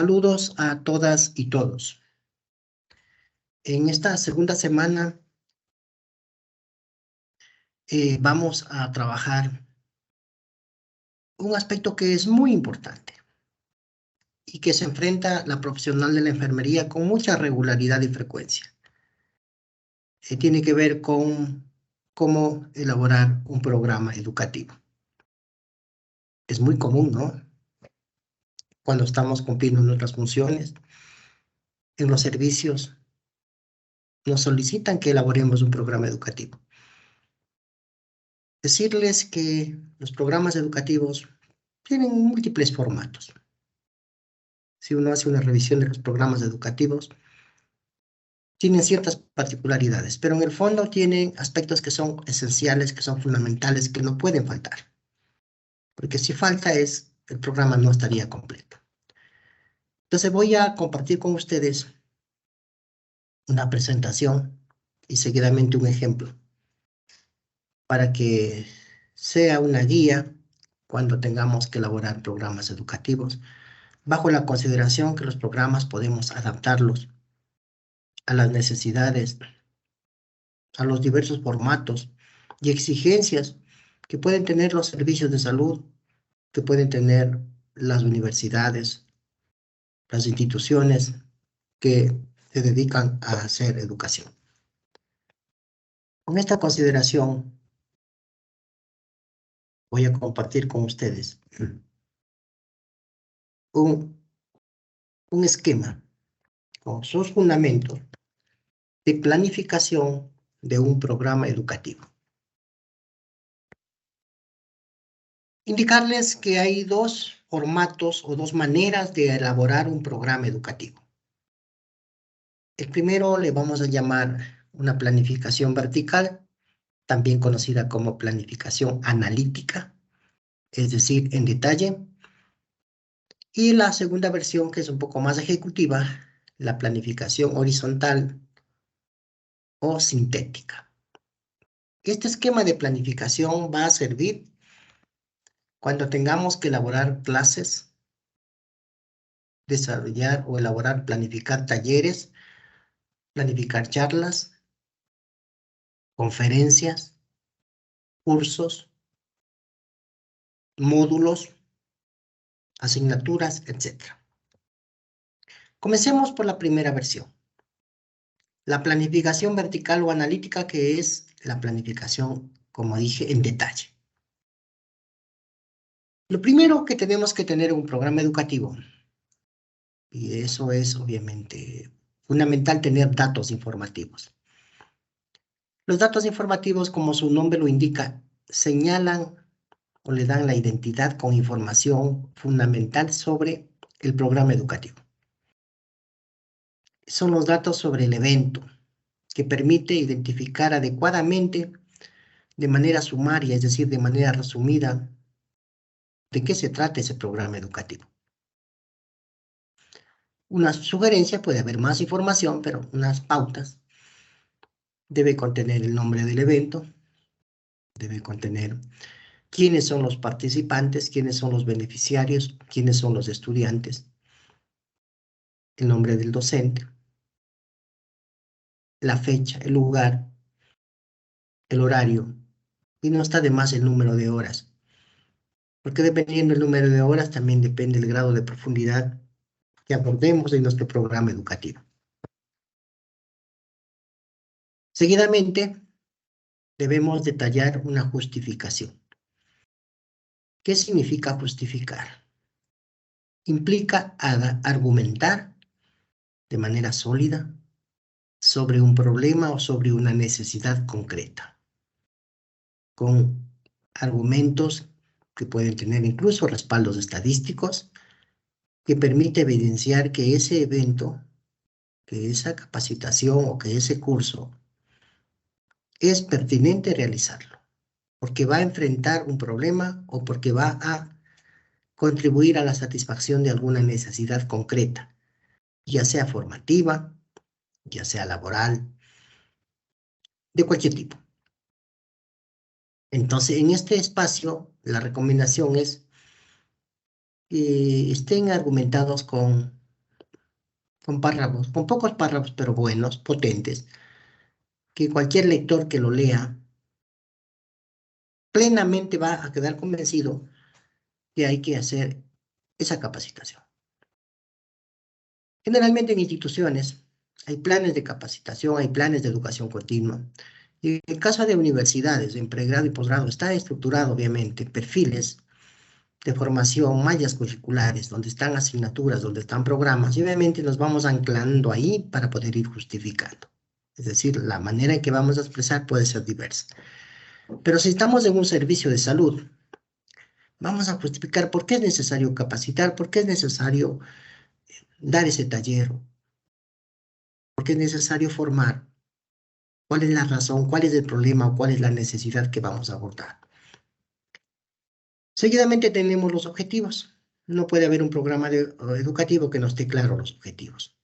Saludos a todas y todos. En esta segunda semana vamos a trabajar un aspecto que es muy importante y que se enfrenta la profesional de la enfermería con mucha regularidad y frecuencia. Tiene que ver con cómo elaborar un programa educativo. Es muy común, ¿no? Cuando estamos cumpliendo nuestras funciones en los servicios, nos solicitan que elaboremos un programa educativo. Decirles que los programas educativos tienen múltiples formatos. Si uno hace una revisión de los programas educativos, tienen ciertas particularidades, pero en el fondo tienen aspectos que son esenciales, que son fundamentales, que no pueden faltar. Porque si falta el programa no estaría completo. Entonces voy a compartir con ustedes una presentación y seguidamente un ejemplo para que sea una guía cuando tengamos que elaborar programas educativos, bajo la consideración que los programas podemos adaptarlos a las necesidades, a los diversos formatos y exigencias que pueden tener los servicios de salud, que pueden tener las universidades, las instituciones que se dedican a hacer educación. Con esta consideración, voy a compartir con ustedes un esquema con sus fundamentos de planificación de un programa educativo. Indicarles que hay dos formatos o dos maneras de elaborar un programa educativo. El primero le vamos a llamar una planificación vertical, también conocida como planificación analítica, es decir, en detalle. Y la segunda versión, que es un poco más ejecutiva, la planificación horizontal o sintética. Este esquema de planificación va a servir cuando tengamos que elaborar clases, desarrollar o elaborar, planificar talleres, planificar charlas, conferencias, cursos, módulos, asignaturas, etc. Comencemos por la primera versión. La planificación vertical o analítica, que es la planificación, como dije, en detalle. Lo primero que tenemos que tener en un programa educativo, y eso es obviamente fundamental, tener datos informativos. Los datos informativos, como su nombre lo indica, señalan o le dan la identidad con información fundamental sobre el programa educativo. Son los datos sobre el evento, que permite identificar adecuadamente, de manera sumaria, es decir, de manera resumida, de qué se trata ese programa educativo. Una sugerencia, puede haber más información, pero unas pautas. Debe contener el nombre del evento, debe contener quiénes son los participantes, quiénes son los beneficiarios, quiénes son los estudiantes, el nombre del docente, la fecha, el lugar, el horario, y no está de más el número de horas, porque dependiendo del número de horas también depende el grado de profundidad que abordemos en nuestro programa educativo. Seguidamente, debemos detallar una justificación. ¿Qué significa justificar? Implica argumentar de manera sólida sobre un problema o sobre una necesidad concreta, con argumentos que pueden tener incluso respaldos estadísticos, que permite evidenciar que ese evento, que esa capacitación o que ese curso es pertinente realizarlo, porque va a enfrentar un problema o porque va a contribuir a la satisfacción de alguna necesidad concreta, ya sea formativa, ya sea laboral, de cualquier tipo. Entonces, en este espacio, la recomendación es que estén argumentados con con párrafos, con pocos párrafos, pero buenos, potentes, que cualquier lector que lo lea plenamente va a quedar convencido que hay que hacer esa capacitación. Generalmente en instituciones hay planes de capacitación, hay planes de educación continua. Y en el caso de universidades, en pregrado y posgrado, está estructurado, obviamente, perfiles de formación, mallas curriculares, donde están asignaturas, donde están programas, y obviamente nos vamos anclando ahí para poder ir justificando. Es decir, la manera en que vamos a expresar puede ser diversa. Pero si estamos en un servicio de salud, vamos a justificar por qué es necesario capacitar, por qué es necesario dar ese taller, por qué es necesario formar, cuál es la razón, cuál es el problema o cuál es la necesidad que vamos a abordar. Seguidamente tenemos los objetivos. No puede haber un programa educativo que no esté claro los objetivos.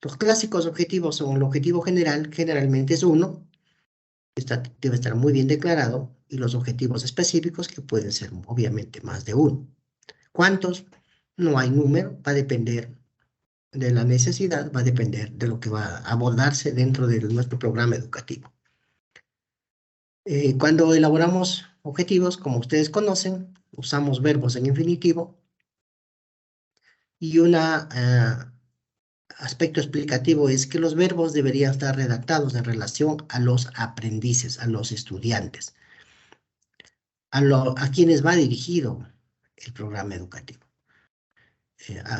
Los clásicos objetivos son el objetivo general, generalmente es uno, debe estar muy bien declarado, y los objetivos específicos, que pueden ser obviamente más de uno. ¿Cuántos? No hay número, va a depender de la necesidad, va a depender de lo que va a abordarse dentro de nuestro programa educativo. Cuando elaboramos objetivos, como ustedes conocen, usamos verbos en infinitivo y un aspecto explicativo es que los verbos deberían estar redactados en relación a los aprendices, a los estudiantes, a quienes va dirigido el programa educativo.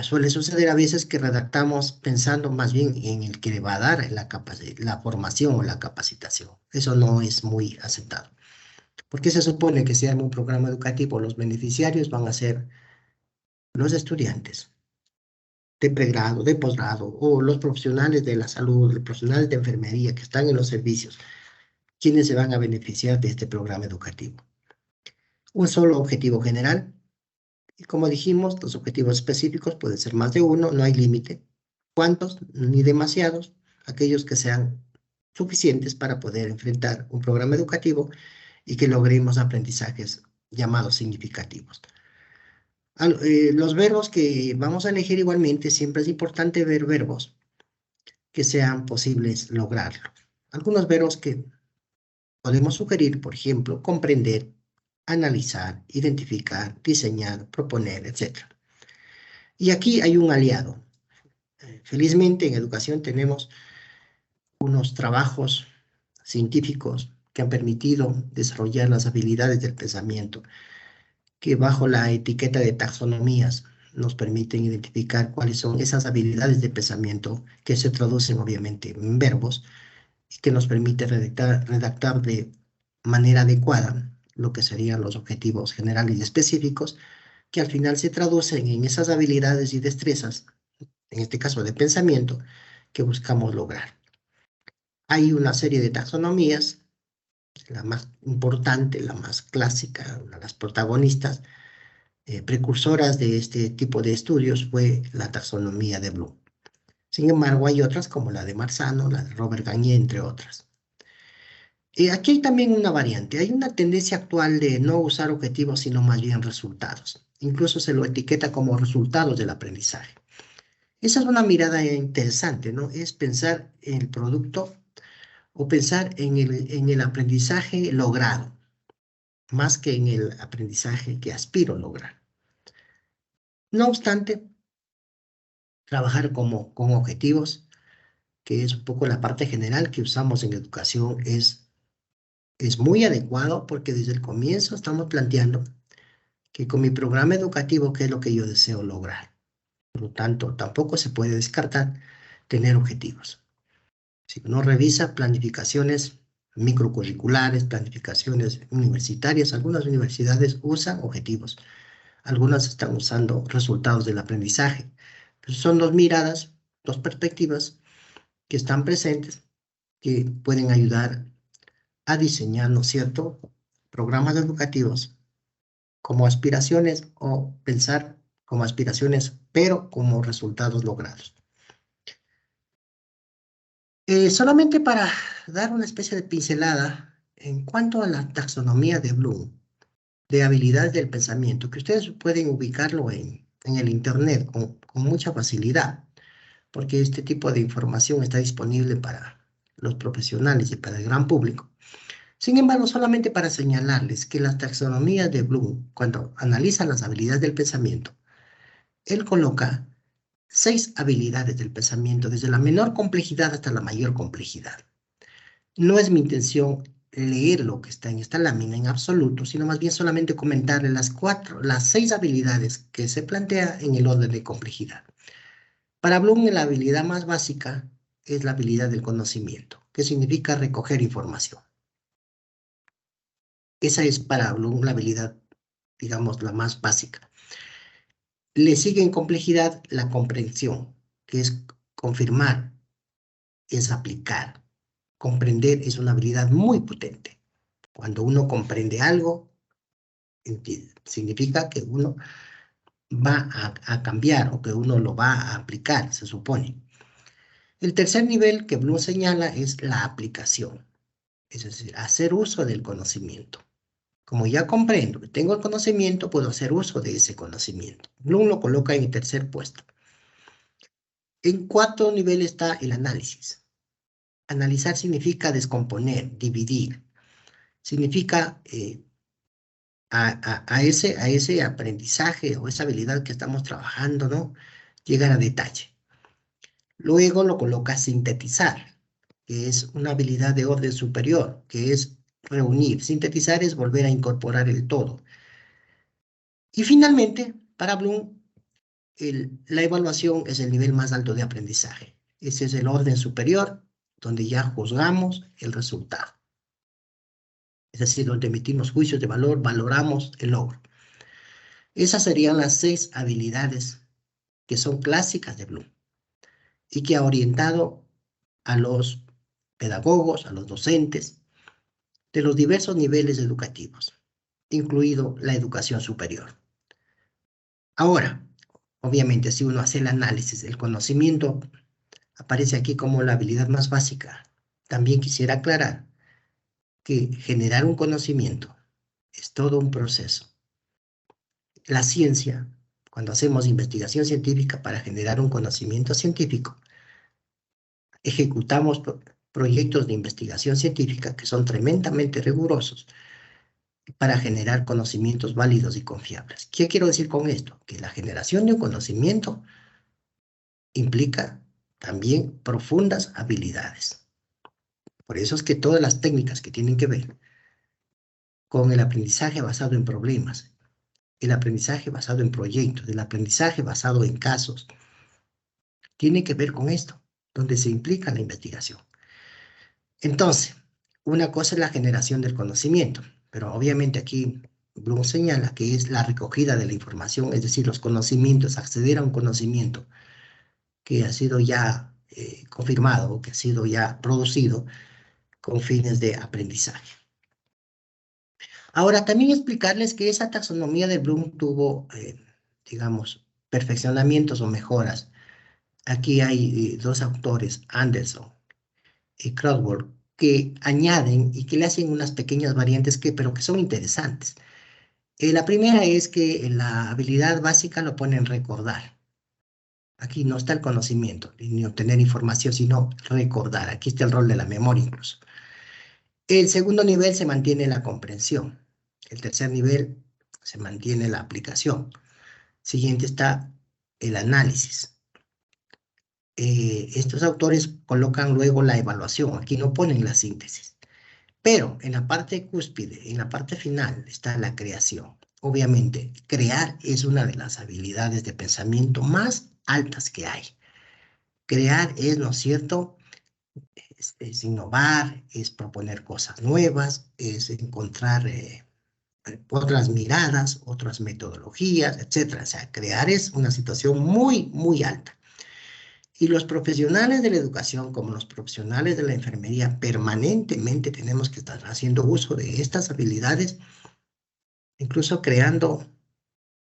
Suele suceder a veces que redactamos pensando más bien en el que le va a dar la formación o la capacitación. Eso no es muy aceptado. Porque se supone que si hay un programa educativo, los beneficiarios van a ser los estudiantes de pregrado, de posgrado, o los profesionales de la salud, los profesionales de enfermería que están en los servicios, quienes se van a beneficiar de este programa educativo. Un solo objetivo general, y como dijimos, los objetivos específicos pueden ser más de uno, no hay límite. ¿Cuántos? Ni demasiados, aquellos que sean suficientes para poder enfrentar un programa educativo y que logremos aprendizajes llamados significativos. Los verbos que vamos a elegir igualmente, siempre es importante ver verbos que sean posibles lograrlo. Algunos verbos que podemos sugerir, por ejemplo, comprender, analizar, identificar, diseñar, proponer, etc. Y aquí hay un aliado. Felizmente en educación tenemos unos trabajos científicos que han permitido desarrollar las habilidades del pensamiento, que bajo la etiqueta de taxonomías nos permiten identificar cuáles son esas habilidades de pensamiento que se traducen obviamente en verbos y que nos permite redactar de manera adecuada lo que serían los objetivos generales y específicos, que al final se traducen en esas habilidades y destrezas, en este caso de pensamiento, que buscamos lograr. Hay una serie de taxonomías, la más importante, la más clásica, una de las protagonistas, precursoras de este tipo de estudios fue la taxonomía de Bloom. Sin embargo, hay otras como la de Marzano, la de Robert Gagne, entre otras. Aquí hay también una variante. Hay una tendencia actual de no usar objetivos, sino más bien resultados. Incluso se lo etiqueta como resultados del aprendizaje. Esa es una mirada interesante, ¿no? Es pensar en el producto o pensar en el aprendizaje logrado, más que en el aprendizaje que aspiro a lograr. No obstante, trabajar con objetivos, que es un poco la parte general que usamos en educación, es muy adecuado porque desde el comienzo estamos planteando que con mi programa educativo, ¿qué es lo que yo deseo lograr? Por lo tanto, tampoco se puede descartar tener objetivos. Si uno revisa planificaciones microcurriculares, planificaciones universitarias, algunas universidades usan objetivos, algunas están usando resultados del aprendizaje. Pero son dos miradas, dos perspectivas que están presentes, que pueden ayudar a diseñar, ¿no es cierto?, programas educativos como aspiraciones o pensar como aspiraciones, pero como resultados logrados. Solamente para dar una especie de pincelada en cuanto a la taxonomía de Bloom, de habilidades del pensamiento, que ustedes pueden ubicarlo en el Internet con mucha facilidad. porque este tipo de información está disponible para los profesionales y para el gran público. Sin embargo, solamente para señalarles que las taxonomías de Bloom, cuando analizan las habilidades del pensamiento, él coloca 6 habilidades del pensamiento, desde la menor complejidad hasta la mayor complejidad. No es mi intención leer lo que está en esta lámina en absoluto, sino más bien solamente comentarle las 6 habilidades que se plantea en el orden de complejidad. Para Bloom, la habilidad más básica es la habilidad del conocimiento, que significa recoger información. Esa es para Bloom la habilidad, digamos, la más básica. Le sigue en complejidad la comprensión, que es confirmar, es aplicar. Comprender es una habilidad muy potente. Cuando uno comprende algo, significa que uno va a cambiar o que uno lo va a aplicar, se supone. El tercer nivel que Bloom señala es la aplicación, es decir, hacer uso del conocimiento. Como ya comprendo que tengo el conocimiento, puedo hacer uso de ese conocimiento. Bloom lo coloca en el tercer puesto. En cuarto nivel está el análisis. Analizar significa descomponer, dividir. Significa a ese aprendizaje o esa habilidad que estamos trabajando, ¿no? Llegar a detalle. Luego lo coloca sintetizar, que es una habilidad de orden superior, que es reunir. Sintetizar es volver a incorporar el todo. Y finalmente, para Bloom, la evaluación es el nivel más alto de aprendizaje. Ese es el orden superior, donde ya juzgamos el resultado. Es decir, donde emitimos juicios de valor, valoramos el logro. Esas serían las 6 habilidades que son clásicas de Bloom y que ha orientado a los pedagogos, a los docentes de los diversos niveles educativos, incluido la educación superior. Ahora, obviamente, si uno hace el análisis del conocimiento, aparece aquí como la habilidad más básica. También quisiera aclarar que generar un conocimiento es todo un proceso. La ciencia, cuando hacemos investigación científica para generar un conocimiento científico, ejecutamos proyectos de investigación científica que son tremendamente rigurosos para generar conocimientos válidos y confiables. ¿Qué quiero decir con esto? Que la generación de un conocimiento implica también profundas habilidades. Por eso es que todas las técnicas que tienen que ver con el aprendizaje basado en problemas, el aprendizaje basado en proyectos, el aprendizaje basado en casos, tiene que ver con esto, donde se implica la investigación. Entonces, una cosa es la generación del conocimiento, pero obviamente aquí Bloom señala que es la recogida de la información, es decir, los conocimientos, acceder a un conocimiento que ha sido ya confirmado o que ha sido ya producido con fines de aprendizaje. Ahora, también explicarles que esa taxonomía de Bloom tuvo, digamos, perfeccionamientos o mejoras. Aquí hay 2 autores, Anderson y Krautwolf, que añaden y que le hacen unas pequeñas variantes pero que son interesantes. La primera es que la habilidad básica lo pone en recordar. Aquí no está el conocimiento, ni obtener información, sino recordar. Aquí está el rol de la memoria incluso. El segundo nivel se mantiene la comprensión. El tercer nivel se mantiene la aplicación. Siguiente está el análisis. Estos autores colocan luego la evaluación. Aquí no ponen la síntesis. Pero en la parte cúspide, en la parte final, está la creación. Obviamente, crear es una de las habilidades de pensamiento más altas que hay. Crear es, ¿no es cierto?, es innovar, es proponer cosas nuevas, es encontrar otras miradas, otras metodologías, etc. O sea, crear es una situación muy, muy alta. Y los profesionales de la educación, como los profesionales de la enfermería, permanentemente tenemos que estar haciendo uso de estas habilidades, incluso creando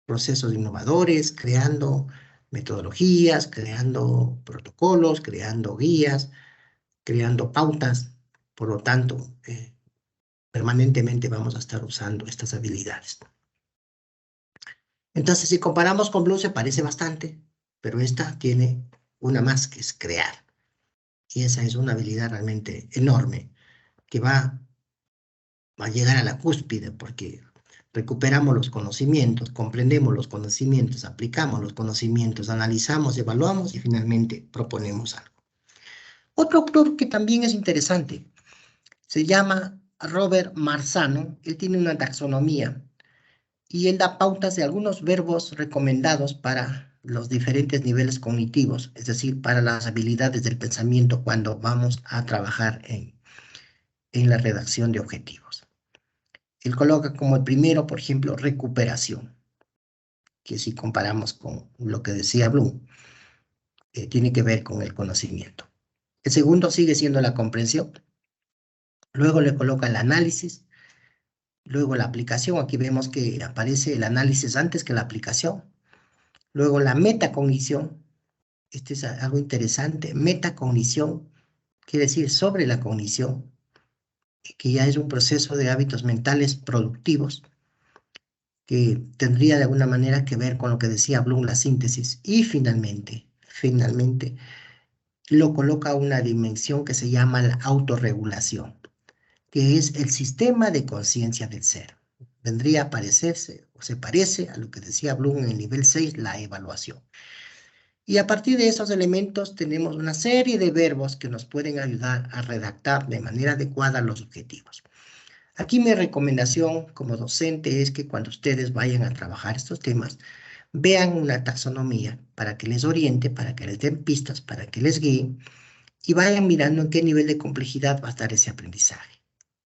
procesos innovadores, creando metodologías, creando protocolos, creando guías, creando pautas. Por lo tanto, permanentemente vamos a estar usando estas habilidades. Entonces, si comparamos con Bloom, se parece bastante, pero esta tiene una más que es crear. Y esa es una habilidad realmente enorme que va a llegar a la cúspide porque recuperamos los conocimientos, comprendemos los conocimientos, aplicamos los conocimientos, analizamos, evaluamos y finalmente proponemos algo. Otro autor que también es interesante se llama Robert Marzano. Él tiene una taxonomía y él da pautas de algunos verbos recomendados para los diferentes niveles cognitivos, es decir, para las habilidades del pensamiento cuando vamos a trabajar en la redacción de objetivos. Él coloca como el primero, por ejemplo, recuperación, que si comparamos con lo que decía Bloom, tiene que ver con el conocimiento. El segundo sigue siendo la comprensión. Luego le coloca el análisis, luego la aplicación. Aquí vemos que aparece el análisis antes que la aplicación. Luego la metacognición. Este es algo interesante. Metacognición quiere decir sobre la cognición, que ya es un proceso de hábitos mentales productivos que tendría de alguna manera que ver con lo que decía Bloom, la síntesis. Y finalmente, lo coloca a una dimensión que se llama la autorregulación, que es el sistema de conciencia del ser. Vendría a parecerse, o se parece a lo que decía Bloom en el nivel 6, la evaluación. Y a partir de esos elementos tenemos una serie de verbos que nos pueden ayudar a redactar de manera adecuada los objetivos. Aquí mi recomendación como docente es que cuando ustedes vayan a trabajar estos temas, vean una taxonomía para que les oriente, para que les den pistas, para que les guíen y vayan mirando en qué nivel de complejidad va a estar ese aprendizaje.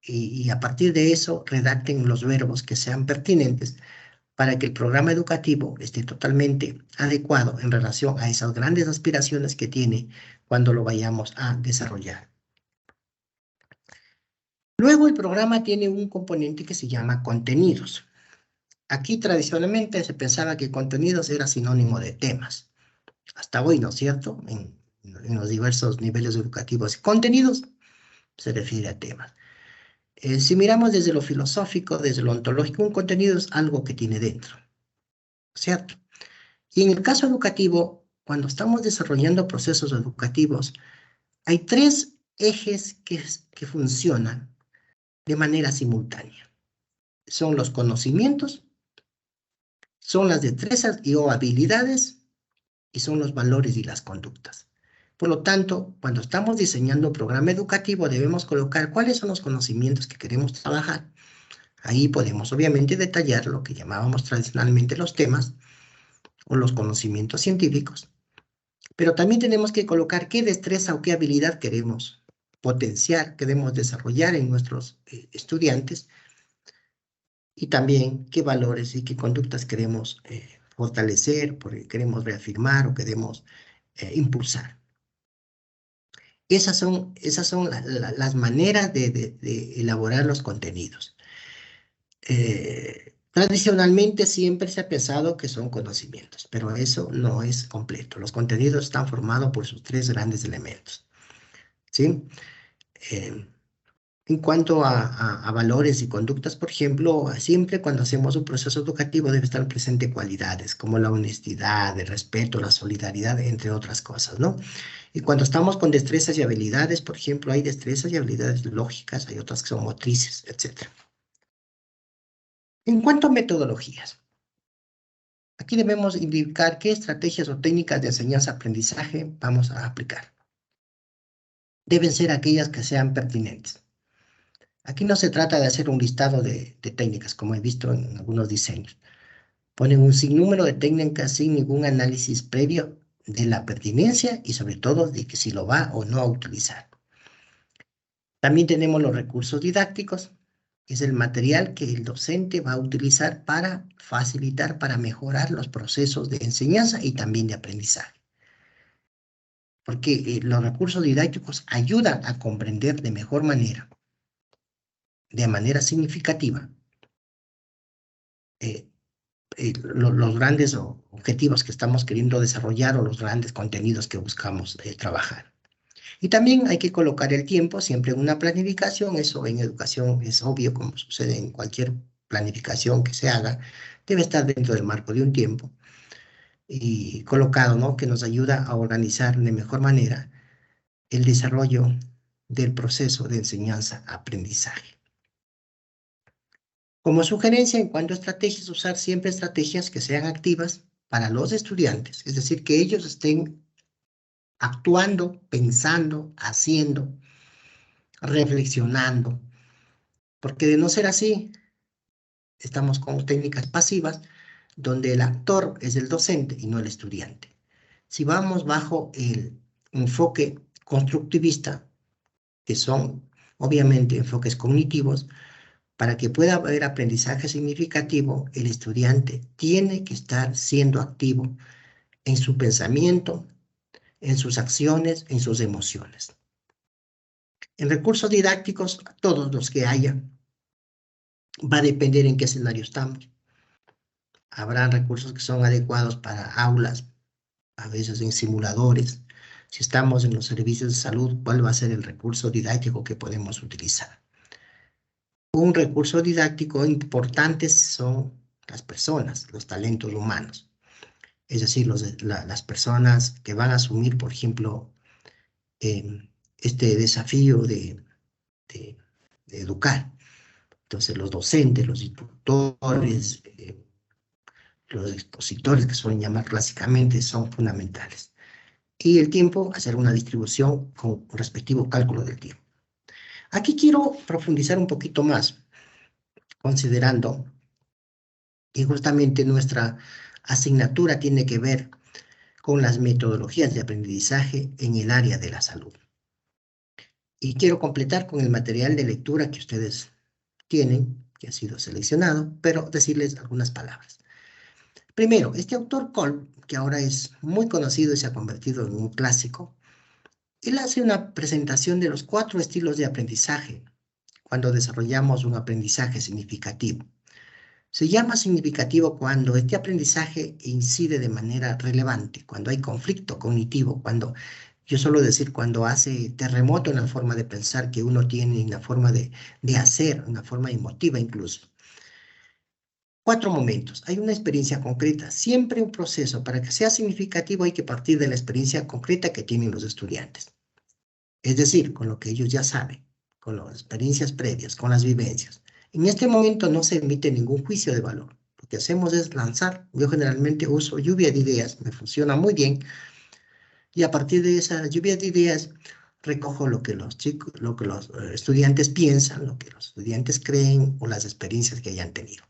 Y a partir de eso redacten los verbos que sean pertinentes para que el programa educativo esté totalmente adecuado en relación a esas grandes aspiraciones que tiene cuando lo vayamos a desarrollar. Luego el programa tiene un componente que se llama contenidos. Aquí tradicionalmente se pensaba que contenidos era sinónimo de temas. Hasta hoy, ¿no es cierto? En los diversos niveles educativos. Contenidos se refiere a temas. Si miramos desde lo filosófico, desde lo ontológico, un contenido es algo que tiene dentro, ¿cierto? Y en el caso educativo, cuando estamos desarrollando procesos educativos, hay tres ejes que funcionan de manera simultánea. Son los conocimientos, son las destrezas y o habilidades, y son los valores y las conductas. Por lo tanto, cuando estamos diseñando un programa educativo, debemos colocar cuáles son los conocimientos que queremos trabajar. Ahí podemos obviamente detallar lo que llamábamos tradicionalmente los temas o los conocimientos científicos, pero también tenemos que colocar qué destreza o qué habilidad queremos potenciar, queremos desarrollar en nuestros estudiantes y también qué valores y qué conductas queremos fortalecer, porque queremos reafirmar o queremos impulsar. Esas son las maneras de elaborar los contenidos. Tradicionalmente siempre se ha pensado que son conocimientos, pero eso no es completo. Los contenidos están formados por sus tres grandes elementos, ¿sí? En cuanto a valores y conductas, por ejemplo, siempre cuando hacemos un proceso educativo debe estar presente cualidades como la honestidad, el respeto, la solidaridad, entre otras cosas, ¿no? Y cuando estamos con destrezas y habilidades, por ejemplo, hay destrezas y habilidades lógicas, hay otras que son motrices, etc. En cuanto a metodologías, aquí debemos indicar qué estrategias o técnicas de enseñanza-aprendizaje vamos a aplicar. Deben ser aquellas que sean pertinentes. Aquí no se trata de hacer un listado de técnicas, como he visto en algunos diseños. Ponen un sinnúmero de técnicas sin ningún análisis previo de la pertinencia y sobre todo de que si lo va o no a utilizar. También tenemos los recursos didácticos, que es el material que el docente va a utilizar para facilitar, para mejorar los procesos de enseñanza y también de aprendizaje. Porque los recursos didácticos ayudan a comprender de mejor manera, de manera significativa, los grandes objetivos que estamos queriendo desarrollar o los grandes contenidos que buscamos trabajar. Y también hay que colocar el tiempo siempre en una planificación. Eso en educación es obvio, como sucede en cualquier planificación que se haga, debe estar dentro del marco de un tiempo. y colocado, ¿no? Que nos ayuda a organizar de mejor manera el desarrollo del proceso de enseñanza-aprendizaje. Como sugerencia en cuanto a estrategias, usar siempre estrategias que sean activas para los estudiantes, es decir, que ellos estén actuando, pensando, haciendo, reflexionando, porque de no ser así, estamos con técnicas pasivas donde el actor es el docente y no el estudiante. Si vamos bajo el enfoque constructivista, que son obviamente enfoques cognitivos, para que pueda haber aprendizaje significativo, el estudiante tiene que estar siendo activo en su pensamiento, en sus acciones, en sus emociones. En recursos didácticos, todos los que haya, va a depender en qué escenario estamos. Habrá recursos que son adecuados para aulas, a veces en simuladores. Si estamos en los servicios de salud, ¿cuál va a ser el recurso didáctico que podemos utilizar? Un recurso didáctico importante son las personas, los talentos humanos. Es decir, las personas que van a asumir, por ejemplo, este desafío de- de educar. Entonces, los docentes, los instructores, los expositores, que suelen llamar clásicamente, son fundamentales. Y el tiempo, hacer una distribución con respectivo cálculo del tiempo. Aquí quiero profundizar un poquito más, considerando que justamente nuestra asignatura tiene que ver con las metodologías de aprendizaje en el área de la salud. Y quiero completar con el material de lectura que ustedes tienen, que ha sido seleccionado, pero decirles algunas palabras. Primero, este autor Kolb, que ahora es muy conocido y se ha convertido en un clásico, él hace una presentación de los 4 estilos de aprendizaje cuando desarrollamos un aprendizaje significativo. Se llama significativo cuando este aprendizaje incide de manera relevante, cuando hay conflicto cognitivo, cuando, yo suelo decir, cuando hace terremoto en la forma de pensar que uno tiene, en la forma de hacer, una forma emotiva incluso. 4 momentos. Hay una experiencia concreta. Siempre un proceso. Para que sea significativo hay que partir de la experiencia concreta que tienen los estudiantes. Es decir, con lo que ellos ya saben, con las experiencias previas, con las vivencias. En este momento no se emite ningún juicio de valor. Lo que hacemos es lanzar. Yo generalmente uso lluvia de ideas, me funciona muy bien. Y a partir de esa lluvia de ideas recojo lo que los chicos, lo que los estudiantes piensan, lo que los estudiantes creen o las experiencias que hayan tenido.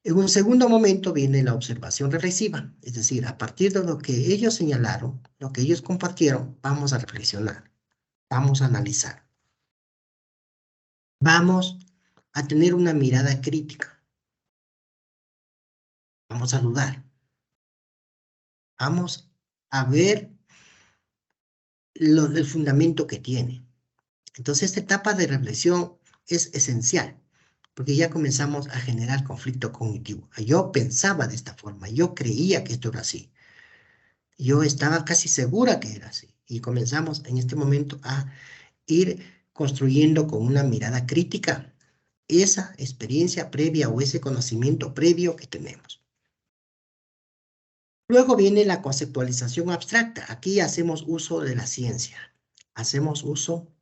En un segundo momento viene la observación reflexiva, es decir, a partir de lo que ellos señalaron, lo que ellos compartieron, vamos a reflexionar, vamos a analizar, vamos a tener una mirada crítica, vamos a dudar, vamos a ver el fundamento que tiene. Entonces, esta etapa de reflexión es esencial, porque ya comenzamos a generar conflicto cognitivo. Yo pensaba de esta forma, yo creía que esto era así. Yo estaba casi segura que era así. Y comenzamos en este momento a ir construyendo con una mirada crítica esa experiencia previa o ese conocimiento previo que tenemos. Luego viene la conceptualización abstracta. Aquí hacemos uso de la ciencia. Hacemos uso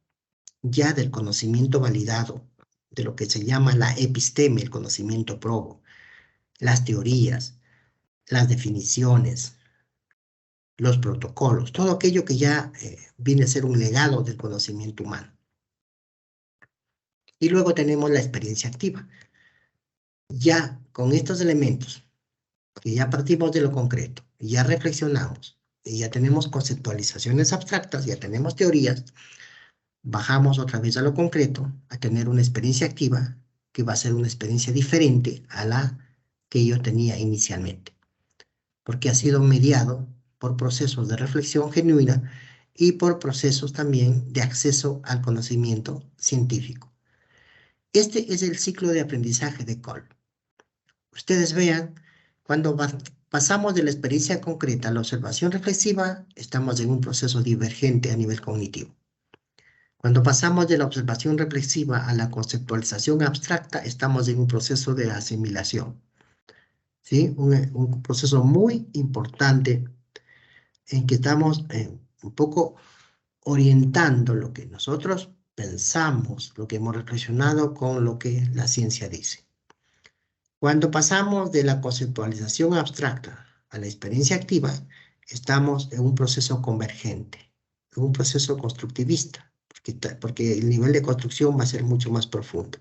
ya del conocimiento validado, de lo que se llama la episteme, el conocimiento probo, las teorías, las definiciones, los protocolos, todo aquello que ya viene a ser un legado del conocimiento humano. Y luego tenemos la experiencia activa. Ya con estos elementos, que ya partimos de lo concreto, ya reflexionamos, y ya tenemos conceptualizaciones abstractas, ya tenemos teorías, bajamos otra vez a lo concreto, a tener una experiencia activa, que va a ser una experiencia diferente a la que yo tenía inicialmente, porque ha sido mediado por procesos de reflexión genuina y por procesos también de acceso al conocimiento científico. Este es el ciclo de aprendizaje de Kolb. Ustedes vean, cuando pasamos de la experiencia concreta a la observación reflexiva, estamos en un proceso divergente a nivel cognitivo. Cuando pasamos de la observación reflexiva a la conceptualización abstracta, estamos en un proceso de asimilación. ¿sí? Un proceso muy importante en que estamos un poco orientando lo que nosotros pensamos, lo que hemos reflexionado con lo que la ciencia dice. Cuando pasamos de la conceptualización abstracta a la experiencia activa, estamos en un proceso convergente, en un proceso constructivista, porque el nivel de construcción va a ser mucho más profundo.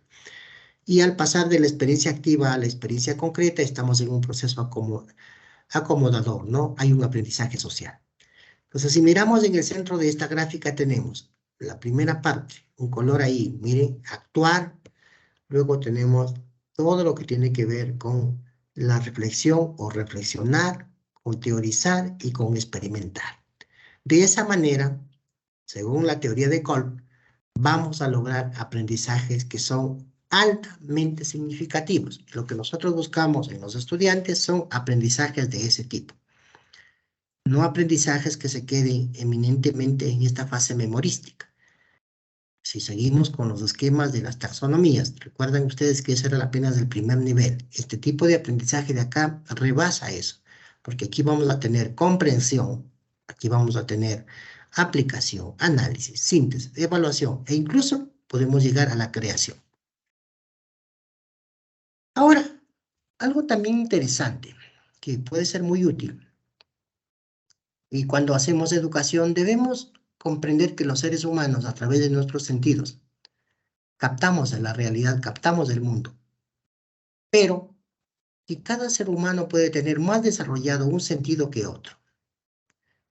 Y al pasar de la experiencia activa a la experiencia concreta, estamos en un proceso acomodador, ¿no? Hay un aprendizaje social. Entonces, si miramos en el centro de esta gráfica, tenemos la primera parte, un color ahí, miren, actuar. Luego tenemos todo lo que tiene que ver con la reflexión o reflexionar, con teorizar y con experimentar. De esa manera, según la teoría de Kolb, vamos a lograr aprendizajes que son altamente significativos. Lo que nosotros buscamos en los estudiantes son aprendizajes de ese tipo. No aprendizajes que se queden eminentemente en esta fase memorística. Si seguimos con los esquemas de las taxonomías, recuerdan ustedes que ese era apenas el primer nivel. Este tipo de aprendizaje de acá rebasa eso, porque aquí vamos a tener comprensión, aquí vamos a tener aplicación, análisis, síntesis, evaluación e incluso podemos llegar a la creación. Ahora, algo también interesante que puede ser muy útil. Y cuando hacemos educación debemos comprender que los seres humanos a través de nuestros sentidos captamos la realidad, captamos el mundo, pero que cada ser humano puede tener más desarrollado un sentido que otro.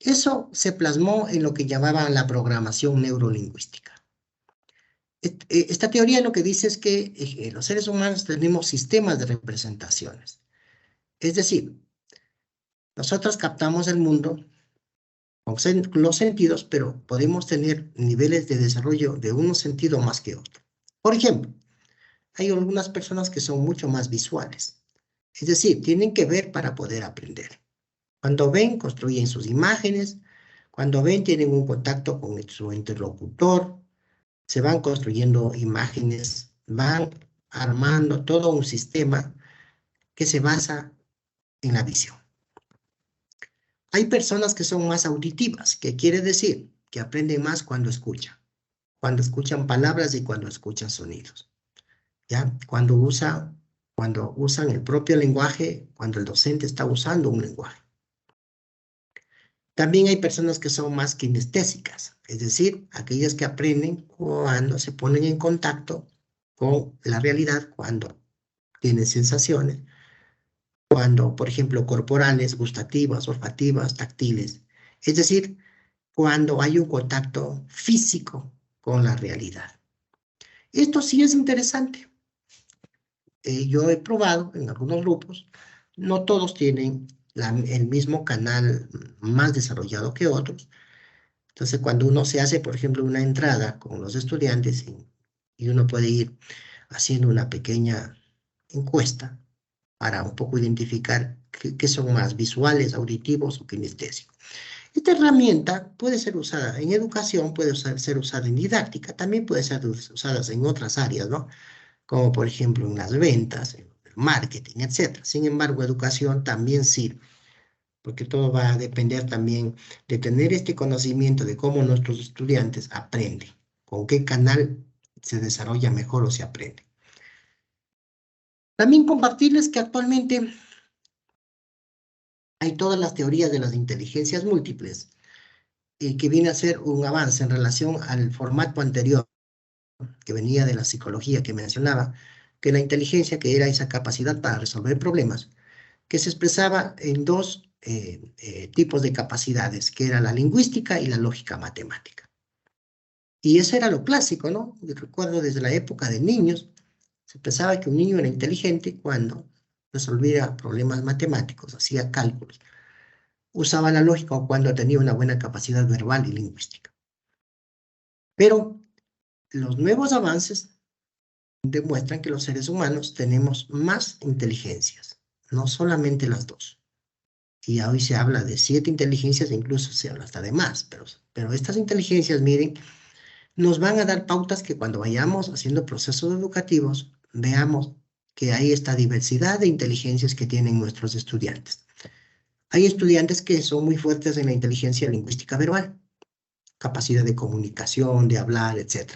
Eso se plasmó en lo que llamaban la programación neurolingüística. Esta teoría lo que dice es que los seres humanos tenemos sistemas de representaciones. Es decir, nosotros captamos el mundo con los sentidos, pero podemos tener niveles de desarrollo de un sentido más que otro. Por ejemplo, hay algunas personas que son mucho más visuales. Es decir, tienen que ver para poder aprender. Cuando ven, construyen sus imágenes. Cuando ven, tienen un contacto con su interlocutor. Se van construyendo imágenes, van armando todo un sistema que se basa en la visión. Hay personas que son más auditivas, que quiere decir que aprenden más cuando escuchan palabras y cuando escuchan sonidos. ¿Ya? Cuando usan el propio lenguaje, cuando el docente está usando un lenguaje. También hay personas que son más kinestésicas, es decir, aquellas que aprenden cuando se ponen en contacto con la realidad, cuando tienen sensaciones, cuando, por ejemplo, corporales, gustativas, olfativas, táctiles. Es decir, cuando hay un contacto físico con la realidad. Esto sí es interesante. Yo he probado en algunos grupos, no todos tienen el mismo canal más desarrollado que otros. Entonces, cuando uno se hace, por ejemplo, una entrada con los estudiantes y uno puede ir haciendo una pequeña encuesta para un poco identificar qué son más visuales, auditivos o kinestésicos. Esta herramienta puede ser usada en educación, puede ser usada en didáctica, también puede ser usada en otras áreas, ¿no? Como por ejemplo en las ventas, en el marketing, etc. Sin embargo, educación también sirve, porque todo va a depender también de tener este conocimiento de cómo nuestros estudiantes aprenden, con qué canal se desarrolla mejor o se aprende. También compartirles que actualmente hay todas las teorías de las inteligencias múltiples, que viene a ser un avance en relación al formato anterior, que venía de la psicología que mencionaba, que la inteligencia, que era esa capacidad para resolver problemas, que se expresaba en dos tipos de capacidades, que era la lingüística y la lógica matemática. Y eso era lo clásico, ¿no? Yo recuerdo desde la época de niños, se pensaba que un niño era inteligente cuando resolvía problemas matemáticos, hacía cálculos, usaba la lógica o cuando tenía una buena capacidad verbal y lingüística. Pero los nuevos avances demuestran que los seres humanos tenemos más inteligencias, no solamente las dos. Y hoy se habla de 7 inteligencias, e incluso se habla hasta de más, pero estas inteligencias, miren, nos van a dar pautas que cuando vayamos haciendo procesos educativos, veamos que hay esta diversidad de inteligencias que tienen nuestros estudiantes. Hay estudiantes que son muy fuertes en la inteligencia lingüística verbal, capacidad de comunicación, de hablar, etc.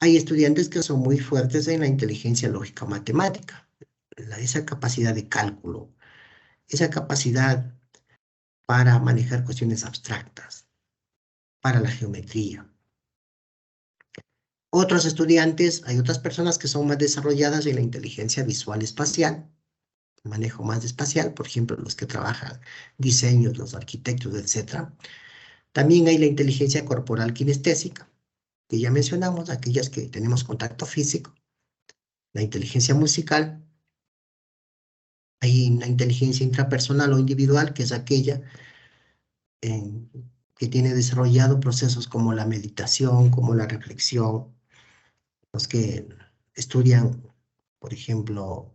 Hay estudiantes que son muy fuertes en la inteligencia lógica matemática, esa capacidad de cálculo, esa capacidad para manejar cuestiones abstractas, para la geometría. Otros estudiantes, hay otras personas que son más desarrolladas en la inteligencia visual espacial, manejo más espacial, por ejemplo, los que trabajan diseños, los arquitectos, etc. También hay la inteligencia corporal kinestésica, que ya mencionamos, aquellas que tenemos contacto físico, la inteligencia musical, hay una inteligencia intrapersonal o individual, que es aquella que tiene desarrollado procesos como la meditación, como la reflexión, los que estudian, por ejemplo,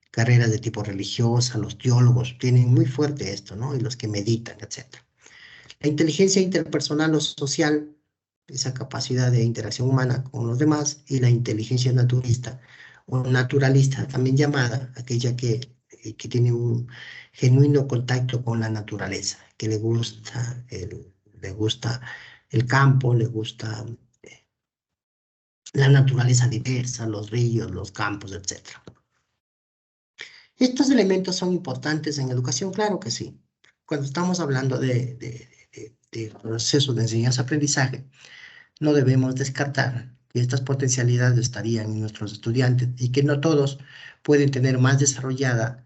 carreras de tipo religiosa, los teólogos, tienen muy fuerte esto, ¿no? Y los que meditan, etc. La inteligencia interpersonal o social, esa capacidad de interacción humana con los demás, y la inteligencia naturista o naturalista, también llamada, aquella que tiene un genuino contacto con la naturaleza, que le gusta el campo, le gusta la naturaleza diversa, los ríos, los campos, etc. ¿Estos elementos son importantes en educación? Claro que sí. Cuando estamos hablando de procesos de enseñanza-aprendizaje, no debemos descartar que estas potencialidades estarían en nuestros estudiantes y que no todos pueden tener más desarrollada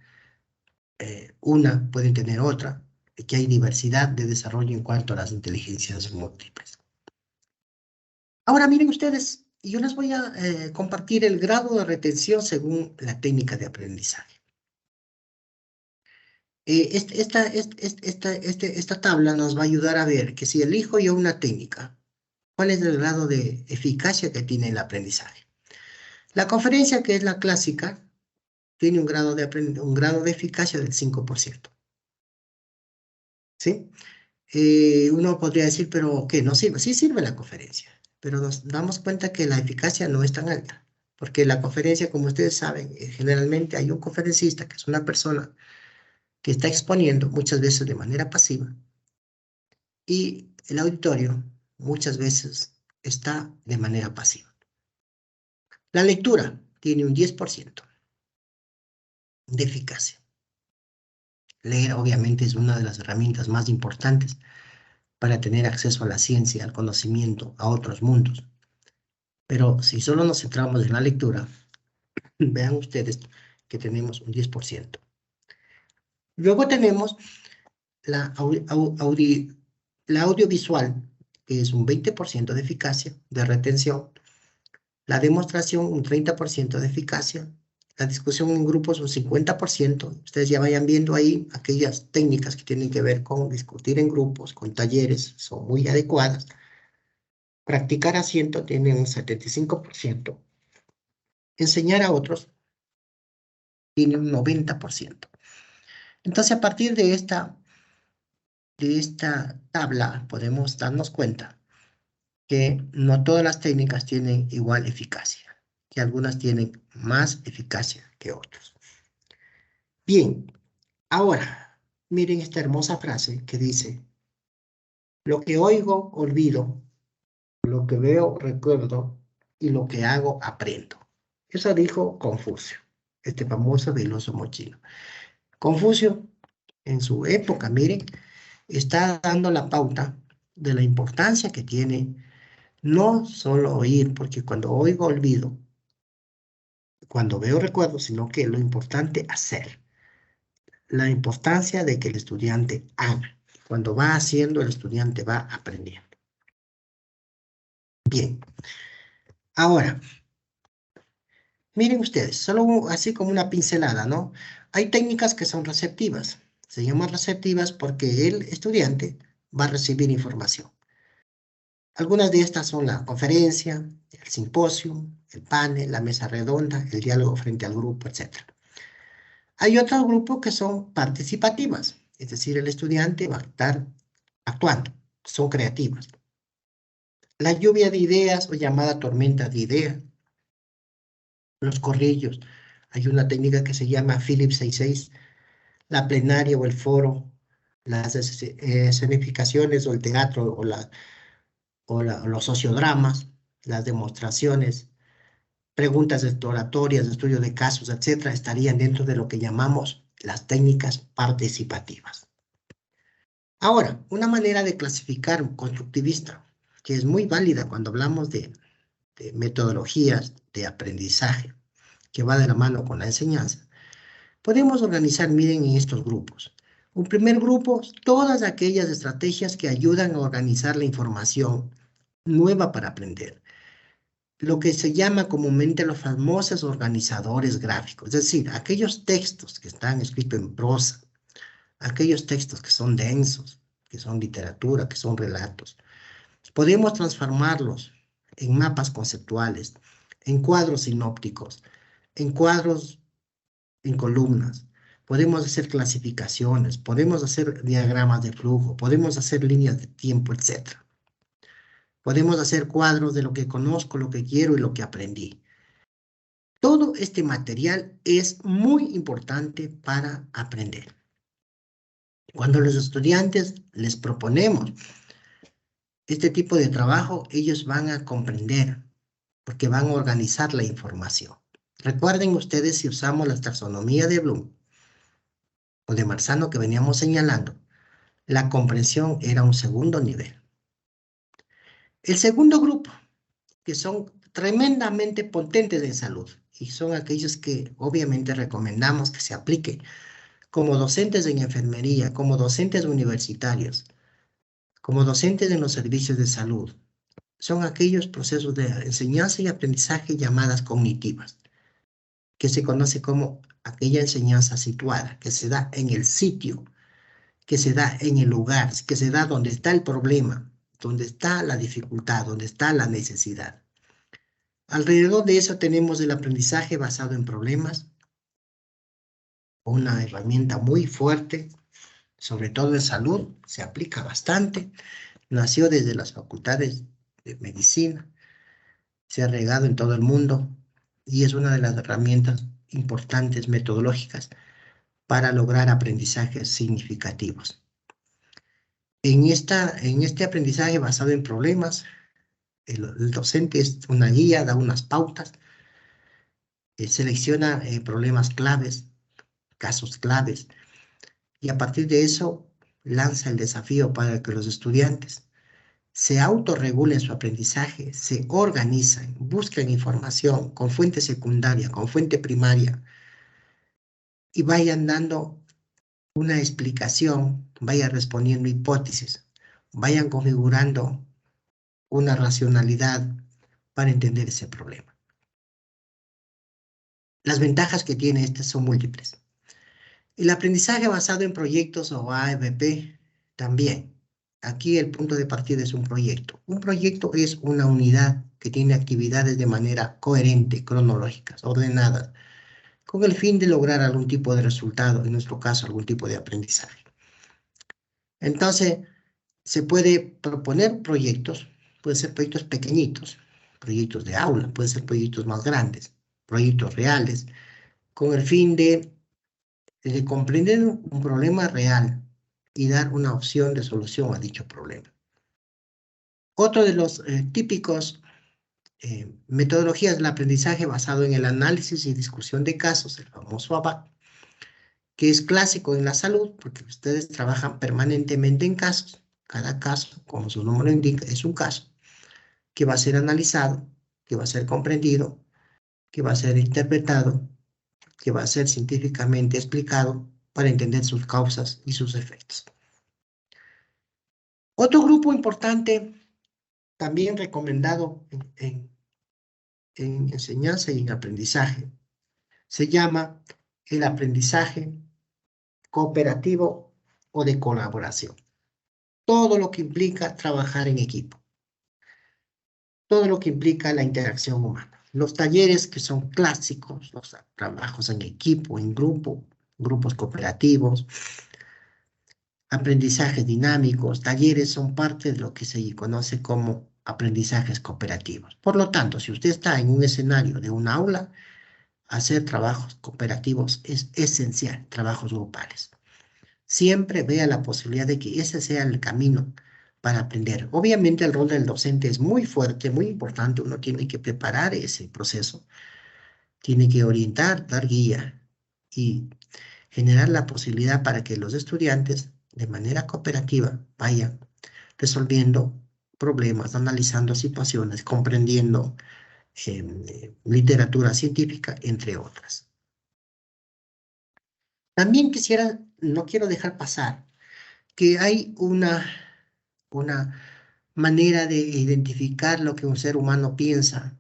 una, pueden tener otra, y que hay diversidad de desarrollo en cuanto a las inteligencias múltiples. Ahora miren ustedes, yo les voy a compartir el grado de retención según la técnica de aprendizaje. Esta tabla nos va a ayudar a ver que si elijo yo una técnica, ¿cuál es el grado de eficacia que tiene el aprendizaje? La conferencia, que es la clásica, tiene un grado de eficacia del 5%. ¿Sí? Uno podría decir, pero ¿qué? ¿No sirve? Sí sirve la conferencia, pero nos damos cuenta que la eficacia no es tan alta, porque la conferencia, como ustedes saben, generalmente hay un conferencista, que es una persona que está exponiendo muchas veces de manera pasiva, y el auditorio muchas veces está de manera pasiva. La lectura tiene un 10% de eficacia. Leer obviamente es una de las herramientas más importantes para tener acceso a la ciencia, al conocimiento, a otros mundos. Pero si solo nos centramos en la lectura, vean ustedes que tenemos un 10%. Luego tenemos la, la audiovisual, que es un 20% de eficacia, de retención. La demostración, un 30% de eficacia. La discusión en grupos, un 50%. Ustedes ya vayan viendo ahí aquellas técnicas que tienen que ver con discutir en grupos, con talleres, son muy adecuadas. Practicar asiento tiene un 75%. Enseñar a otros tiene un 90%. Entonces, a partir de esta tabla, podemos darnos cuenta que no todas las técnicas tienen igual eficacia, que algunas tienen más eficacia que otras. Bien, ahora, miren esta hermosa frase que dice: lo que oigo, olvido, lo que veo, recuerdo, y lo que hago, aprendo. Eso dijo Confucio, este famoso filósofo chino. Confucio, en su época, miren, está dando la pauta de la importancia que tiene no solo oír, porque cuando oigo olvido, cuando veo recuerdo, sino que lo importante hacer. La importancia de que el estudiante haga. Cuando va haciendo, el estudiante va aprendiendo. Bien. Ahora, miren ustedes, solo así como una pincelada, ¿no? Hay técnicas que son receptivas. Se llaman receptivas porque el estudiante va a recibir información. Algunas de estas son la conferencia, el simposio, el panel, la mesa redonda, el diálogo frente al grupo, etc. Hay otros grupos que son participativas, es decir, el estudiante va a estar actuando, son creativas. La lluvia de ideas o llamada tormenta de ideas los corrillos. Hay una técnica que se llama Phillips 66, la plenaria o el foro, las escenificaciones o el teatro o los sociodramas, las demostraciones, preguntas exploratorias, estudio de casos, etcétera, estarían dentro de lo que llamamos las técnicas participativas. Ahora, una manera de clasificar un constructivista, que es muy válida cuando hablamos de metodologías de aprendizaje, que va de la mano con la enseñanza, podemos organizar, miren, en estos grupos. Un primer grupo, todas aquellas estrategias que ayudan a organizar la información nueva para aprender. Lo que se llama comúnmente los famosos organizadores gráficos, es decir, aquellos textos que están escritos en prosa, aquellos textos que son densos, que son literatura, que son relatos. Podemos transformarlos en mapas conceptuales, en cuadros sinópticos, en cuadros en columnas. Podemos hacer clasificaciones, podemos hacer diagramas de flujo, podemos hacer líneas de tiempo, etc. Podemos hacer cuadros de lo que conozco, lo que quiero y lo que aprendí. Todo este material es muy importante para aprender. Cuando los estudiantes les proponemos este tipo de trabajo, ellos van a comprender porque van a organizar la información. Recuerden ustedes si usamos la taxonomía de Bloom o de Marzano que veníamos señalando, la comprensión era un segundo nivel. El segundo grupo, que son tremendamente potentes en salud y son aquellos que obviamente recomendamos que se apliquen como docentes en enfermería, como docentes universitarios, como docentes en los servicios de salud, son aquellos procesos de enseñanza y aprendizaje llamadas cognitivas, que se conoce como aquella enseñanza situada, que se da en el sitio, que se da en el lugar, que se da donde está el problema, donde está la dificultad, donde está la necesidad. Alrededor de eso tenemos el aprendizaje basado en problemas, una herramienta muy fuerte, sobre todo en salud, se aplica bastante, nació desde las facultades de medicina, se ha regado en todo el mundo y es una de las herramientas importantes metodológicas para lograr aprendizajes significativos. En este aprendizaje basado en problemas, el docente es una guía, da unas pautas, selecciona problemas claves, casos claves, y a partir de eso lanza el desafío para que los estudiantes se autorregulen su aprendizaje, se organizan, buscan información con fuente secundaria, con fuente primaria, y vayan dando una explicación, vayan respondiendo hipótesis, vayan configurando una racionalidad para entender ese problema. Las ventajas que tiene este son múltiples. El aprendizaje basado en proyectos o AFP también. Aquí el punto de partida es un proyecto. Un proyecto es una unidad que tiene actividades de manera coherente, cronológicas, ordenadas, con el fin de lograr algún tipo de resultado, en nuestro caso algún tipo de aprendizaje. Entonces, se puede proponer proyectos, pueden ser proyectos pequeñitos, proyectos de aula, pueden ser proyectos más grandes, proyectos reales, con el fin de comprender un problema real y dar una opción de solución a dicho problema. Otro de los típicos metodologías del aprendizaje basado en el análisis y discusión de casos, el famoso ABAC, que es clásico en la salud, porque ustedes trabajan permanentemente en casos. Cada caso, como su nombre indica, es un caso que va a ser analizado, que va a ser comprendido, que va a ser interpretado, que va a ser científicamente explicado para entender sus causas y sus efectos. Otro grupo importante, también recomendado en enseñanza y en aprendizaje, se llama el aprendizaje cooperativo o de colaboración. Todo lo que implica trabajar en equipo. Todo lo que implica la interacción humana. Los talleres que son clásicos, los trabajos en equipo, en grupo, grupos cooperativos, aprendizajes dinámicos, talleres son parte de lo que se conoce como aprendizajes cooperativos. Por lo tanto, si usted está en un escenario de un aula, hacer trabajos cooperativos es esencial, trabajos grupales. Siempre vea la posibilidad de que ese sea el camino para aprender. Obviamente el rol del docente es muy fuerte, muy importante. Uno tiene que preparar ese proceso, tiene que orientar, dar guía y generar la posibilidad para que los estudiantes de manera cooperativa vayan resolviendo problemas, analizando situaciones, comprendiendo literatura científica, entre otras. También no quiero dejar pasar que hay una manera de identificar lo que un ser humano piensa,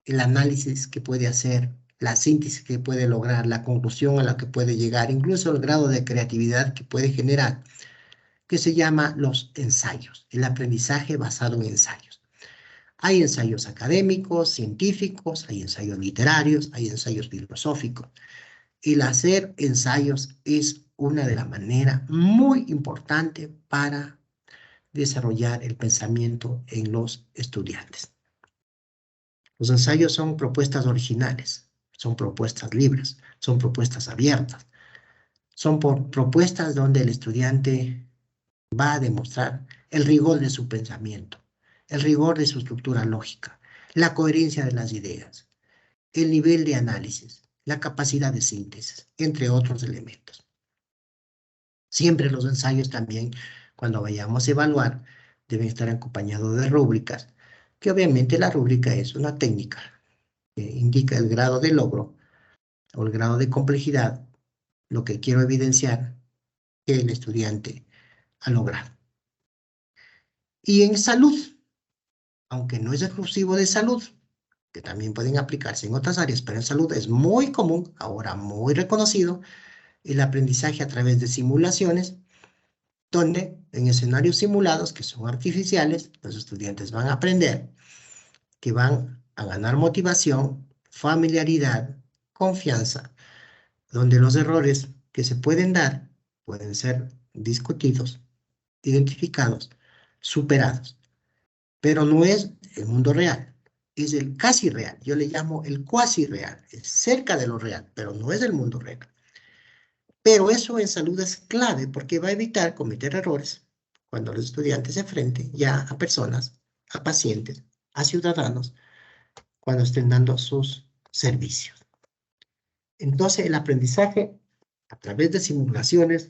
el análisis que puede hacer, la síntesis que puede lograr, la conclusión a la que puede llegar, incluso el grado de creatividad que puede generar, que se llama los ensayos, el aprendizaje basado en ensayos. Hay ensayos académicos, científicos, hay ensayos literarios, hay ensayos filosóficos. El hacer ensayos es una de las maneras muy importantes para desarrollar el pensamiento en los estudiantes. Los ensayos son propuestas originales, son propuestas libres, son propuestas abiertas, son propuestas donde el estudiante va a demostrar el rigor de su pensamiento, el rigor de su estructura lógica, la coherencia de las ideas, el nivel de análisis, la capacidad de síntesis, entre otros elementos. Siempre los ensayos también, cuando vayamos a evaluar, deben estar acompañados de rúbricas, que obviamente la rúbrica es una técnica que indica el grado de logro o el grado de complejidad, lo que quiero evidenciar que el estudiante ha logrado. Y en salud, aunque no es exclusivo de salud, que también pueden aplicarse en otras áreas, pero en salud es muy común, ahora muy reconocido, el aprendizaje a través de simulaciones, donde en escenarios simulados, que son artificiales, los estudiantes van a aprender, que van a ganar motivación, familiaridad, confianza, donde los errores que se pueden dar pueden ser discutidos, identificados, superados. Pero no es el mundo real, es el casi real. Yo le llamo el cuasi real, es cerca de lo real, pero no es el mundo real. Pero eso en salud es clave porque va a evitar cometer errores cuando los estudiantes se enfrenten ya a personas, a pacientes, a ciudadanos, cuando estén dando sus servicios. Entonces, el aprendizaje a través de simulaciones,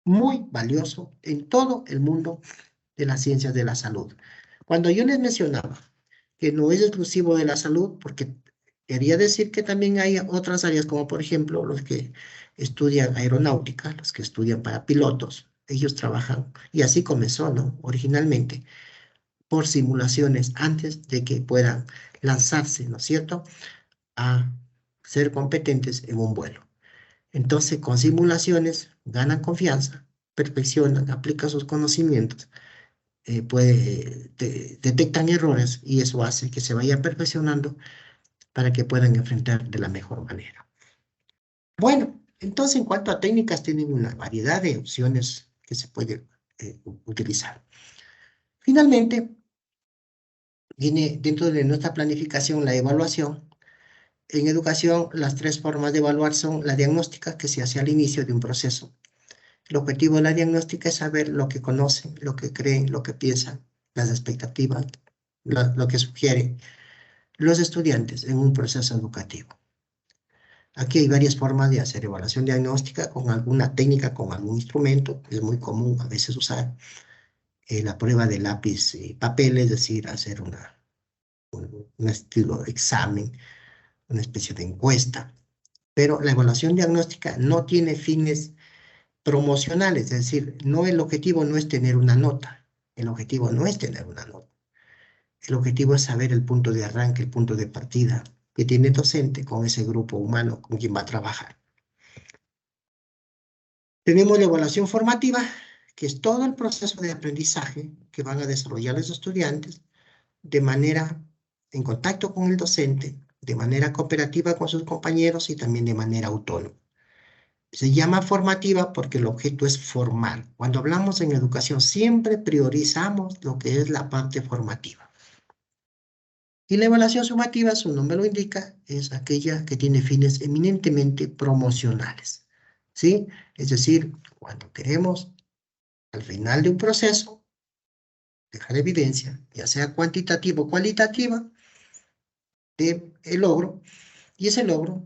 muy valioso en todo el mundo de las ciencias de la salud. Cuando yo les mencionaba que no es exclusivo de la salud, porque quería decir que también hay otras áreas, como por ejemplo los que estudian aeronáutica, los que estudian para pilotos, ellos trabajan, y así comenzó, ¿no? Originalmente, por simulaciones antes de que puedan lanzarse, ¿no es cierto?, a ser competentes en un vuelo. Entonces, con simulaciones ganan confianza, perfeccionan, aplican sus conocimientos, detectan errores y eso hace que se vaya perfeccionando para que puedan enfrentar de la mejor manera. Bueno, entonces en cuanto a técnicas, tienen una variedad de opciones que se puede utilizar. Finalmente, viene dentro de nuestra planificación la evaluación. En educación, las tres formas de evaluar son la diagnóstica, que se hace al inicio de un proceso. El objetivo de la diagnóstica es saber lo que conocen, lo que creen, lo que piensan, las expectativas, lo que sugieren los estudiantes en un proceso educativo. Aquí hay varias formas de hacer evaluación diagnóstica con alguna técnica, con algún instrumento. Es muy común a veces usar la prueba de lápiz y papel, es decir, hacer un estilo de examen, una especie de encuesta. Pero la evaluación diagnóstica no tiene fines promocionales, es decir, el objetivo no es tener una nota. El objetivo no es tener una nota. El objetivo es saber el punto de arranque, el punto de partida que tiene el docente con ese grupo humano con quien va a trabajar. Tenemos la evaluación formativa, que es todo el proceso de aprendizaje que van a desarrollar los estudiantes de manera en contacto con el docente, de manera cooperativa con sus compañeros y también de manera autónoma. Se llama formativa porque el objeto es formar. Cuando hablamos en educación siempre priorizamos lo que es la parte formativa. Y la evaluación sumativa, su nombre lo indica, es aquella que tiene fines eminentemente promocionales, ¿sí? Es decir, cuando queremos, al final de un proceso, dejar evidencia, ya sea cuantitativa o cualitativa, de el logro, y ese logro,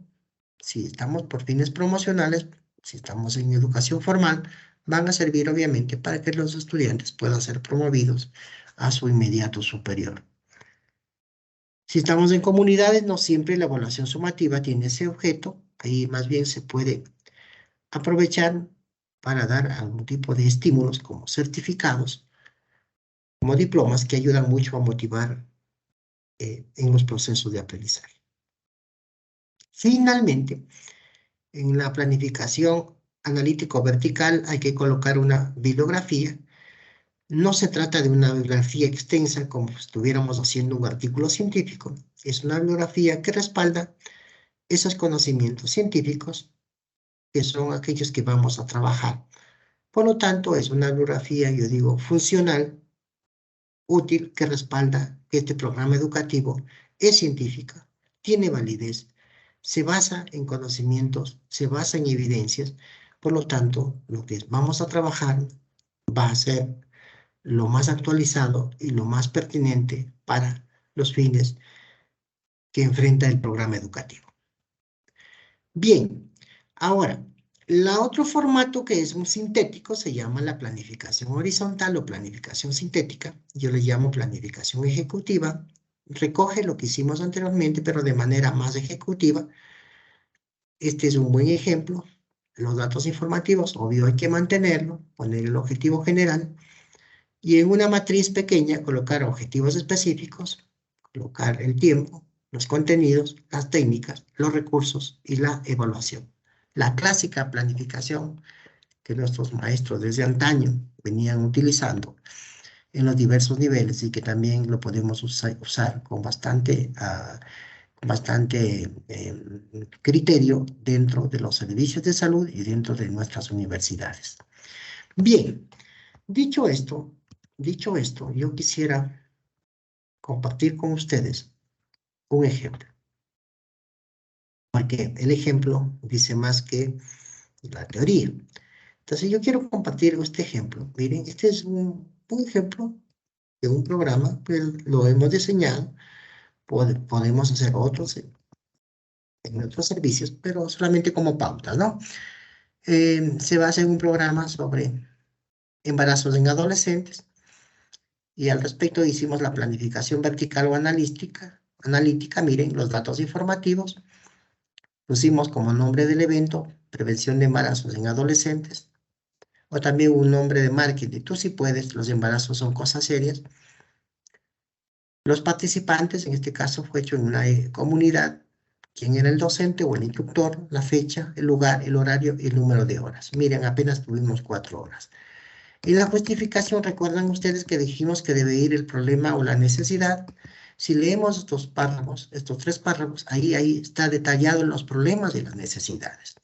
si estamos por fines promocionales, si estamos en educación formal, van a servir obviamente para que los estudiantes puedan ser promovidos a su inmediato superior. Si estamos en comunidades, no siempre la evaluación sumativa tiene ese objeto, ahí más bien se puede aprovechar para dar algún tipo de estímulos como certificados, como diplomas que ayudan mucho a motivar en los procesos de aprendizaje. Finalmente, en la planificación analítico-vertical hay que colocar una bibliografía. No se trata de una bibliografía extensa como si estuviéramos haciendo un artículo científico. Es una bibliografía que respalda esos conocimientos científicos que son aquellos que vamos a trabajar. Por lo tanto, es una bibliografía, yo digo, funcional, útil, que respalda que este programa educativo es científica, tiene validez, se basa en conocimientos, se basa en evidencias. Por lo tanto, lo que vamos a trabajar va a ser lo más actualizado y lo más pertinente para los fines que enfrenta el programa educativo. Bien, ahora, el otro formato que es un sintético se llama la planificación horizontal o planificación sintética. Yo le llamo planificación ejecutiva. Recoge lo que hicimos anteriormente, pero de manera más ejecutiva. Este es un buen ejemplo. Los datos informativos, obvio hay que mantenerlo, poner el objetivo general. Y en una matriz pequeña colocar objetivos específicos, colocar el tiempo, los contenidos, las técnicas, los recursos y la evaluación. La clásica planificación que nuestros maestros desde antaño venían utilizando en los diversos niveles y que también lo podemos usar con bastante criterio dentro de los servicios de salud y dentro de nuestras universidades. Bien, dicho esto, yo quisiera compartir con ustedes un ejemplo, porque el ejemplo dice más que la teoría. Entonces yo quiero compartir este ejemplo. Miren, este es un ejemplo de un programa, pues lo hemos diseñado, podemos hacer otros en otros servicios, pero solamente como pautas, ¿no? Se basa en un programa sobre embarazos en adolescentes y al respecto hicimos la planificación vertical o analítica, miren, los datos informativos, pusimos como nombre del evento prevención de embarazos en adolescentes, o también un nombre de marketing, tú sí puedes, los embarazos son cosas serias. Los participantes, en este caso fue hecho en una comunidad, quién era el docente o el instructor, la fecha, el lugar, el horario y el número de horas. Miren, apenas tuvimos 4 horas. En la justificación, recuerdan ustedes que dijimos que debe ir el problema o la necesidad. Si leemos estos párrafos, estos 3 párrafos, ahí está detallado los problemas y las necesidades.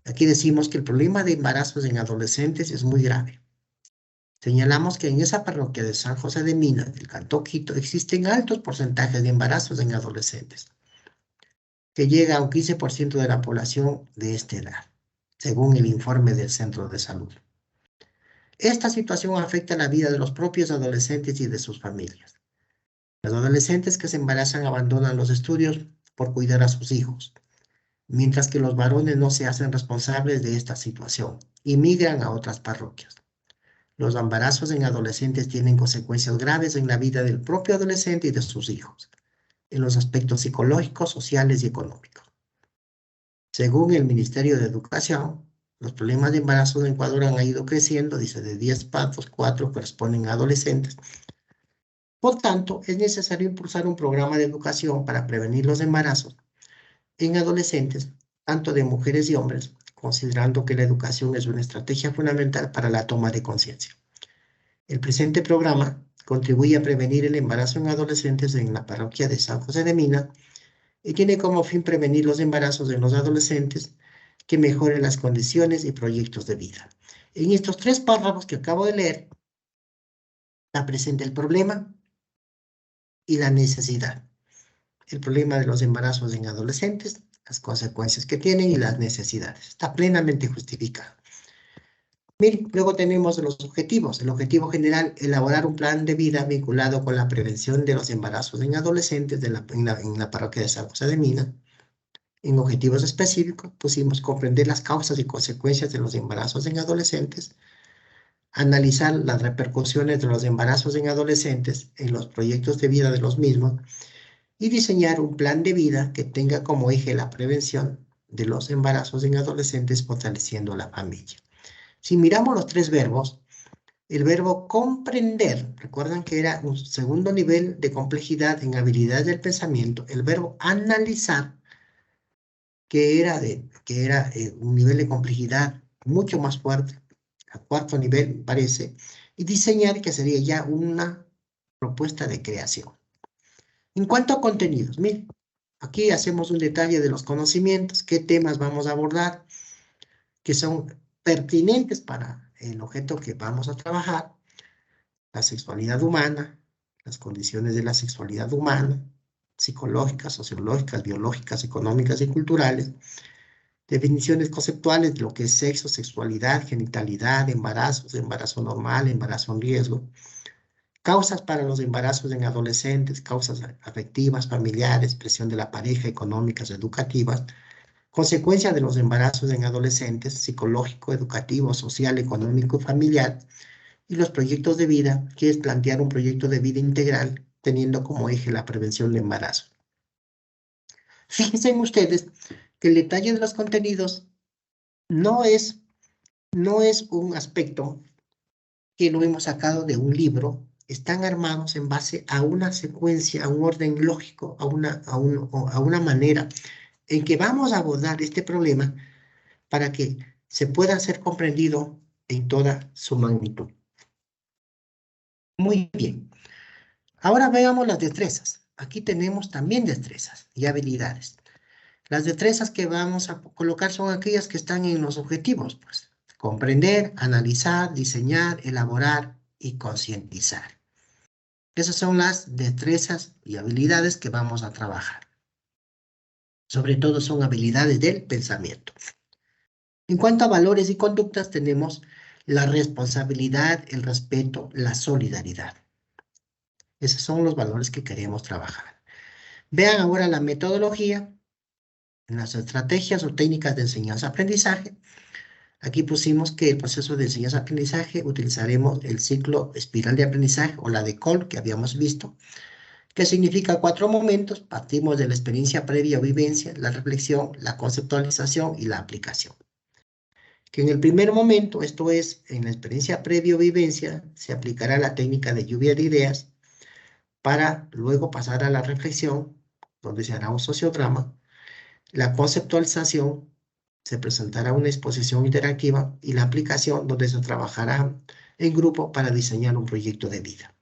Aquí decimos que el problema de embarazos en adolescentes es muy grave. Señalamos que en esa parroquia de San José de Minas, del Cantón Quito, existen altos porcentajes de embarazos en adolescentes, que llega a un 15% de la población de esta edad, según el informe del Centro de Salud. Esta situación afecta la vida de los propios adolescentes y de sus familias. Los adolescentes que se embarazan abandonan los estudios por cuidar a sus hijos, mientras que los varones no se hacen responsables de esta situación y migran a otras parroquias. Los embarazos en adolescentes tienen consecuencias graves en la vida del propio adolescente y de sus hijos, en los aspectos psicológicos, sociales y económicos. Según el Ministerio de Educación, los problemas de embarazo en Ecuador han ido creciendo, dice, de 10 pasos, 4 corresponden a adolescentes. Por tanto, es necesario impulsar un programa de educación para prevenir los embarazos en adolescentes, tanto de mujeres y hombres, considerando que la educación es una estrategia fundamental para la toma de conciencia. El presente programa contribuye a prevenir el embarazo en adolescentes en la parroquia de San José de Minas y tiene como fin prevenir los embarazos en los adolescentes que mejoren las condiciones y proyectos de vida. En estos 3 párrafos que acabo de leer, está presente el problema y la necesidad. el problema de los embarazos en adolescentes, las consecuencias que tienen y las necesidades. Está plenamente justificado. Miren, luego tenemos los objetivos. El objetivo general, elaborar un plan de vida vinculado con la prevención de los embarazos en adolescentes en la parroquia de San José de Mina. En objetivos específicos pusimos comprender las causas y consecuencias de los embarazos en adolescentes, analizar las repercusiones de los embarazos en adolescentes en los proyectos de vida de los mismos y diseñar un plan de vida que tenga como eje la prevención de los embarazos en adolescentes fortaleciendo la familia. Si miramos los tres verbos, el verbo comprender, recuerdan que era un segundo nivel de complejidad en habilidades del pensamiento, el verbo analizar, que era un nivel de complejidad mucho más fuerte, a cuarto nivel parece, y diseñar, que sería ya una propuesta de creación. En cuanto a contenidos, miren, aquí hacemos un detalle de los conocimientos, qué temas vamos a abordar, que son pertinentes para el objeto que vamos a trabajar, la sexualidad humana, las condiciones de la sexualidad humana, psicológicas, sociológicas, biológicas, económicas y culturales, definiciones conceptuales de lo que es sexo, sexualidad, genitalidad, embarazo normal, embarazo en riesgo, causas para los embarazos en adolescentes, causas afectivas, familiares, presión de la pareja, económicas, educativas, consecuencias de los embarazos en adolescentes, psicológico, educativo, social, económico y familiar, y los proyectos de vida, que es plantear un proyecto de vida integral teniendo como eje la prevención de embarazo. Fíjense en ustedes que el detalle de los contenidos no es un aspecto que lo hemos sacado de un libro, están armados en base a una secuencia, a un orden lógico, a una manera en que vamos a abordar este problema para que se pueda ser comprendido en toda su magnitud. Muy bien. Ahora veamos las destrezas. Aquí tenemos también destrezas y habilidades. Las destrezas que vamos a colocar son aquellas que están en los objetivos, pues. Comprender, analizar, diseñar, elaborar y concientizar. Esas son las destrezas y habilidades que vamos a trabajar. Sobre todo son habilidades del pensamiento. En cuanto a valores y conductas, tenemos la responsabilidad, el respeto, la solidaridad. Esos son los valores que queremos trabajar. Vean ahora la metodología, en las estrategias o técnicas de enseñanza-aprendizaje. Aquí pusimos que el proceso de enseñanza-aprendizaje utilizaremos el ciclo espiral de aprendizaje o la de Cole que habíamos visto, que significa 4 momentos. Partimos de la experiencia previa o vivencia, la reflexión, la conceptualización y la aplicación. Que en el primer momento, esto es, en la experiencia previa o vivencia, se aplicará la técnica de lluvia de ideas para luego pasar a la reflexión, donde se hará un sociodrama. La conceptualización, se presentará una exposición interactiva y la aplicación, donde se trabajará en grupo para diseñar un proyecto de vida.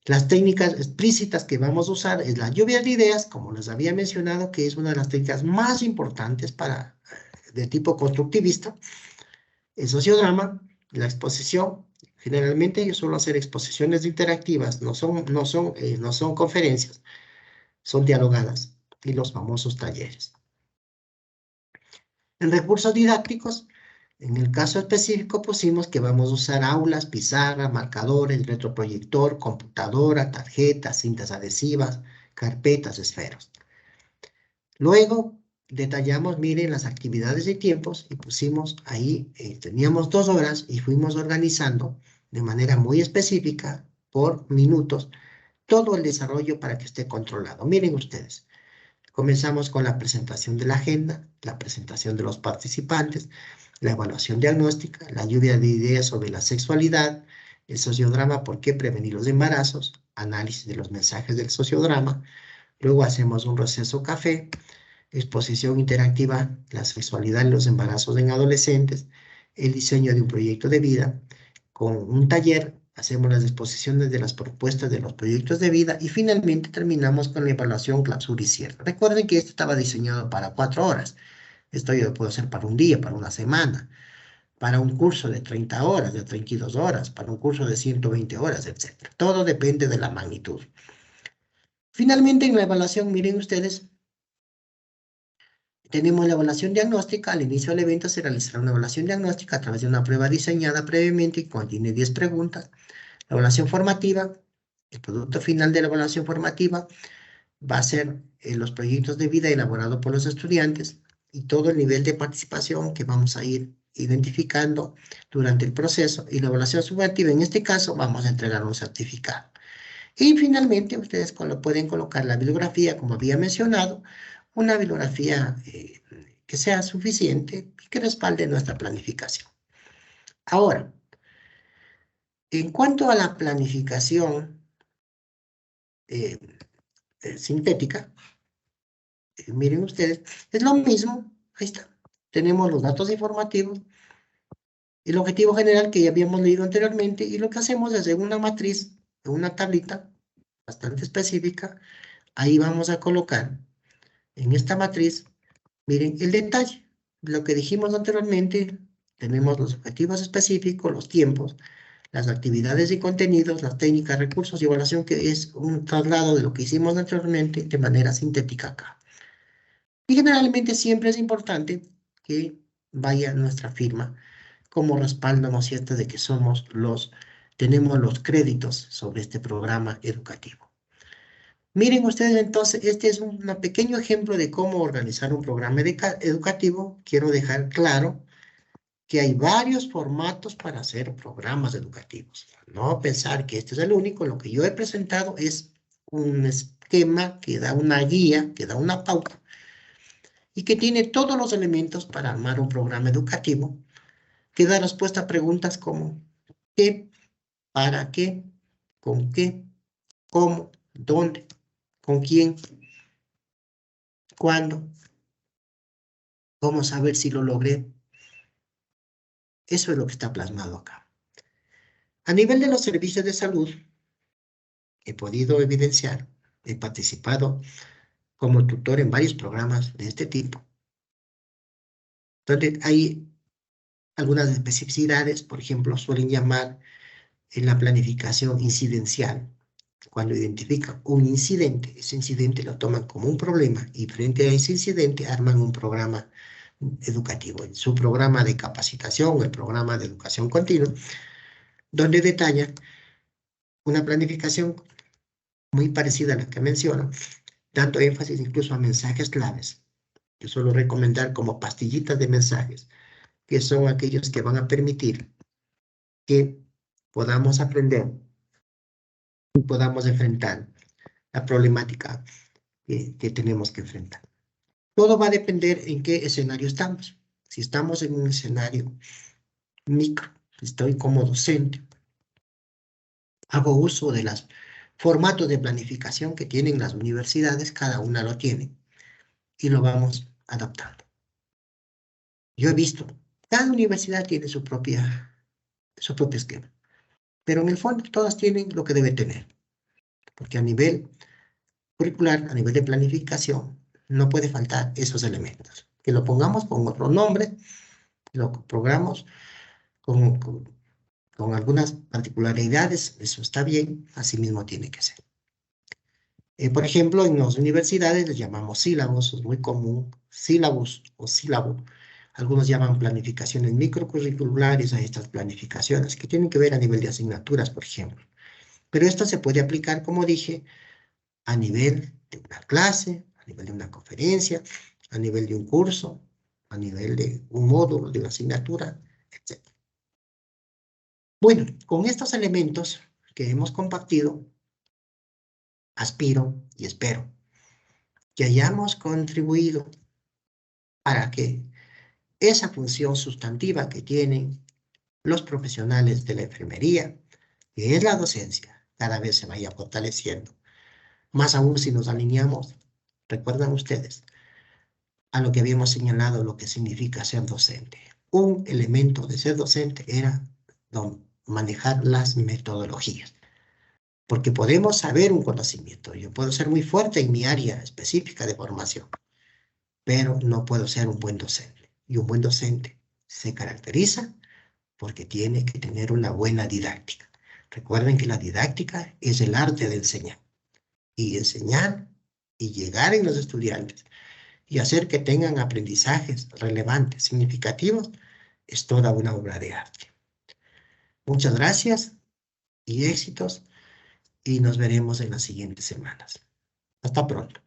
Las técnicas explícitas que vamos a usar es la lluvia de ideas, como les había mencionado, que es una de las técnicas más importantes de tipo constructivista. El sociodrama, la exposición, generalmente yo suelo hacer exposiciones interactivas, no son conferencias, son dialogadas, y los famosos talleres. En recursos didácticos, en el caso específico pusimos que vamos a usar aulas, pizarra, marcadores, retroproyector, computadora, tarjetas, cintas adhesivas, carpetas, esferos. Luego detallamos, miren, las actividades y tiempos y pusimos ahí, teníamos 2 horas y fuimos organizando de manera muy específica por minutos todo el desarrollo para que esté controlado. Miren ustedes. Comenzamos con la presentación de la agenda, la presentación de los participantes, la evaluación diagnóstica, la lluvia de ideas sobre la sexualidad, el sociodrama, por qué prevenir los embarazos, análisis de los mensajes del sociodrama. Luego hacemos un receso café, exposición interactiva, la sexualidad en los embarazos en adolescentes, el diseño de un proyecto de vida, con un taller. Hacemos las exposiciones de las propuestas de los proyectos de vida y finalmente terminamos con la evaluación, clausura y cierre. Recuerden que esto estaba diseñado para 4 horas. Esto yo lo puedo hacer para un día, para una semana, para un curso de 30 horas, de 32 horas, para un curso de 120 horas, etc. Todo depende de la magnitud. Finalmente, en la evaluación, miren ustedes, tenemos la evaluación diagnóstica. Al inicio del evento se realizará una evaluación diagnóstica a través de una prueba diseñada previamente y contiene 10 preguntas. La evaluación formativa, el producto final de la evaluación formativa va a ser los proyectos de vida elaborados por los estudiantes y todo el nivel de participación que vamos a ir identificando durante el proceso. Y la evaluación sumativa, en este caso, vamos a entregar un certificado. Y finalmente, ustedes pueden colocar la bibliografía, como había mencionado, una bibliografía que sea suficiente y que respalde nuestra planificación. Ahora, en cuanto a la planificación eh, sintética, miren ustedes, es lo mismo, ahí está. Tenemos los datos informativos, el objetivo general que ya habíamos leído anteriormente, y lo que hacemos es en una matriz, en una tablita bastante específica, ahí vamos a colocar en esta matriz, miren el detalle, lo que dijimos anteriormente, tenemos los objetivos específicos, los tiempos, las actividades y contenidos, las técnicas, recursos y evaluación, que es un traslado de lo que hicimos anteriormente de manera sintética acá. Y generalmente siempre es importante que vaya nuestra firma como respaldo, ¿no es cierto?, de que tenemos los créditos sobre este programa educativo. Miren ustedes entonces, este es un pequeño ejemplo de cómo organizar un programa educativo. Quiero dejar claro que hay varios formatos para hacer programas educativos. No pensar que este es el único. Lo que yo he presentado es un esquema que da una guía, que da una pauta y que tiene todos los elementos para armar un programa educativo que da respuesta a preguntas como ¿qué? ¿Para qué? ¿Con qué? ¿Cómo? ¿Dónde? ¿Con quién? ¿Cuándo? ¿Cómo saber si lo logré? Eso es lo que está plasmado acá. A nivel de los servicios de salud, he podido evidenciar, he participado como tutor en varios programas de este tipo, donde hay algunas especificidades. Por ejemplo, suelen llamar en la planificación incidencial. Cuando identifican un incidente, ese incidente lo toman como un problema y frente a ese incidente arman un programa educativo, su programa de capacitación, el programa de educación continua, donde detallan una planificación muy parecida a la que menciono, dando énfasis incluso a mensajes claves. Yo suelo recomendar como pastillitas de mensajes, que son aquellos que van a permitir que podamos aprender y podamos enfrentar la problemática que tenemos que enfrentar. Todo va a depender en qué escenario estamos. Si estamos en un escenario micro, estoy como docente, hago uso de los formatos de planificación que tienen las universidades, cada una lo tiene, y lo vamos adaptando. Yo he visto, cada universidad tiene su propio esquema, pero en el fondo todas tienen lo que debe tener, porque a nivel curricular, a nivel de planificación, no puede faltar esos elementos. Que lo pongamos con otro nombre, lo programamos con algunas particularidades, eso está bien, así mismo tiene que ser. Por ejemplo, en las universidades les llamamos sílabos, es muy común, sílabos o sílabo. Algunos llaman planificaciones microcurriculares a estas planificaciones que tienen que ver a nivel de asignaturas, por ejemplo. Pero esto se puede aplicar, como dije, a nivel de una clase, a nivel de una conferencia, a nivel de un curso, a nivel de un módulo de una asignatura, etc. Bueno, con estos elementos que hemos compartido, aspiro y espero que hayamos contribuido para que esa función sustantiva que tienen los profesionales de la enfermería, que es la docencia, cada vez se vaya fortaleciendo. Más aún si nos alineamos, recuerdan ustedes, a lo que habíamos señalado, lo que significa ser docente. Un elemento de ser docente era manejar las metodologías. Porque podemos saber un conocimiento. Yo puedo ser muy fuerte en mi área específica de formación, pero no puedo ser un buen docente. Y un buen docente se caracteriza porque tiene que tener una buena didáctica. Recuerden que la didáctica es el arte de enseñar. y enseñar y llegar en los estudiantes y hacer que tengan aprendizajes relevantes, significativos, es toda una obra de arte. Muchas gracias y éxitos y nos veremos en las siguientes semanas. Hasta pronto.